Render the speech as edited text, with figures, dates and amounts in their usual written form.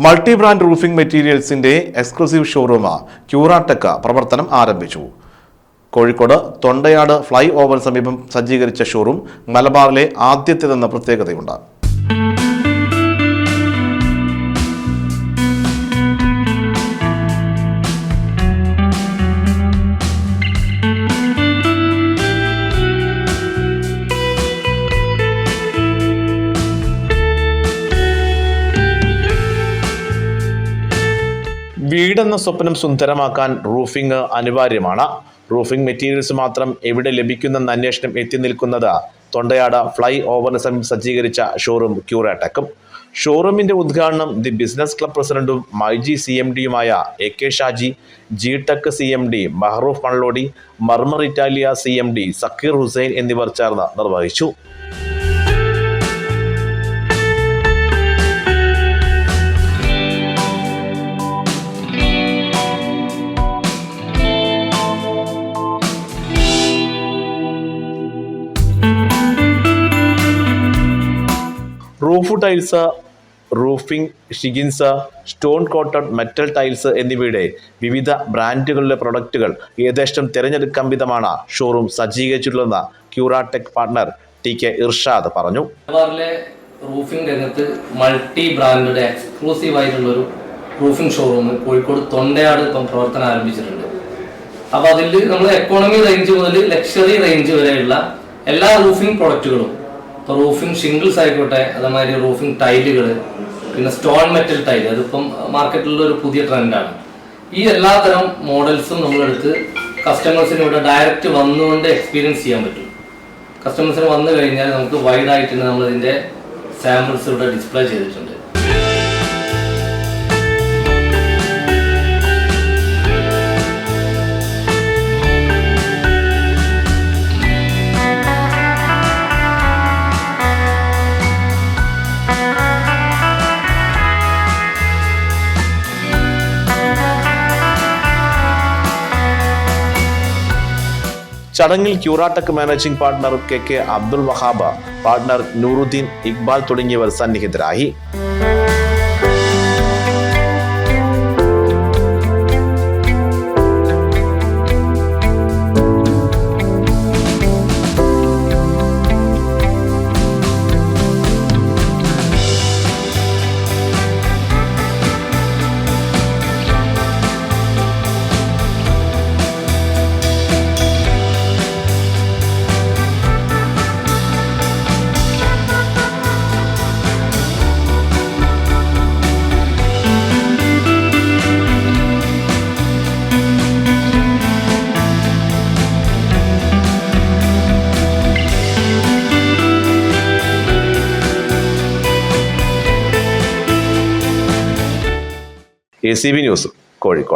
Multi brand roofing മെറ്റീരിയൽസിന്റെ exclusive showroom Curatech പ്രവർത്തനം ആരംഭിച്ചു. കോഴിക്കോട് തൊണ്ടയാട് ഫ്ലൈ ഓവർ സമീപം സജ്ജീകരിച്ച ഷോറൂം മലബാറിലെ ആദ്യത്തേതെന്ന പ്രത്യേകതയുണ്ട്. വീടെന്ന സ്വപ്നം സുന്ദരമാക്കാൻ റൂഫിംഗ് അനിവാര്യമാണ്. റൂഫിംഗ് മെറ്റീരിയൽസ് മാത്രം എവിടെ ലഭിക്കുന്നെന്ന അന്വേഷണം എത്തി നിൽക്കുന്നത് തൊണ്ടയാട് ഫ്ലൈ ഓവറിന് സമീപം സജ്ജീകരിച്ച ഷോറൂം ക്യൂറാടെക്കും. ഷോറൂമിന്റെ ഉദ്ഘാടനം ദി ബിസിനസ് ക്ലബ് പ്രസിഡന്റും മൈജി CMD-യുമായ AK Shaji, GTech CMD Mahroof Mallodi, Marmar Italia CMD Zakir Hussain എന്നിവർ ചേർന്ന് നിർവഹിച്ചു. Roof tiles, roofing shingles, stone coated metal tiles എന്നിവയുടെ വിവിധ ബ്രാൻഡുകളിലെ പ്രൊഡക്റ്റുകൾ യഥേഷ്ടം തിരഞ്ഞെടുക്കാൻ വിധമാണ് ഷോറൂം സജ്ജീകരിച്ചിട്ടുള്ളതെന്ന് ക്യൂറാടെക് പാർട്ണർ TK ഇർഷാദ് പറഞ്ഞു. മലബാറിലെ റൂഫിംഗ് രംഗത്ത് മൾട്ടി ബ്രാൻഡഡ് എക്സ്ക്ലൂസീവ് ആയിട്ടുള്ള ഒരു റൂഫിംഗ് ഷോറൂം കോഴിക്കോട് തൊണ്ടയാട് ഇപ്പം പ്രവർത്തനം ആരംഭിച്ചിട്ടുണ്ട്. അപ്പോൾ അതിൽ നമ്മൾ എക്കോണമി റേഞ്ച് മുതൽ ലക്ഷറി റേഞ്ച് വരെയുള്ള എല്ലാ റൂഫിംഗ് പ്രൊഡക്റ്റുകളും, ഇപ്പോൾ റൂഫിംഗ് ഷിംഗിൾസ് ആയിക്കോട്ടെ, അതേമാതിരി റൂഫിംഗ് ടൈലുകൾ, പിന്നെ സ്റ്റോൺ മെറ്റൽ ടൈൽ, അതിപ്പം മാർക്കറ്റിലുള്ള ഒരു പുതിയ ട്രെൻഡാണ്. ഈ എല്ലാത്തരം മോഡൽസും നമ്മളെടുത്ത് കസ്റ്റമേഴ്സിന് ഇവിടെ ഡയറക്റ്റ് വന്നുകൊണ്ട് എക്സ്പീരിയൻസ് ചെയ്യാൻ പറ്റും. കസ്റ്റമേഴ്സിന് വന്നു കഴിഞ്ഞാൽ നമുക്ക് വൈഡായിട്ട് നമ്മളിതിൻ്റെ സാമ്പിൾസ് ഇവിടെ ഡിസ്പ്ലേ ചെയ്തിട്ടുണ്ട്. ചടങ്ങിൽ Curatech managing partner KK Abdul Wahab, partner Nooruddin Iqbal തുടങ്ങിയവർ സന്നിഹിതരായി. ACB news, Kozhikode.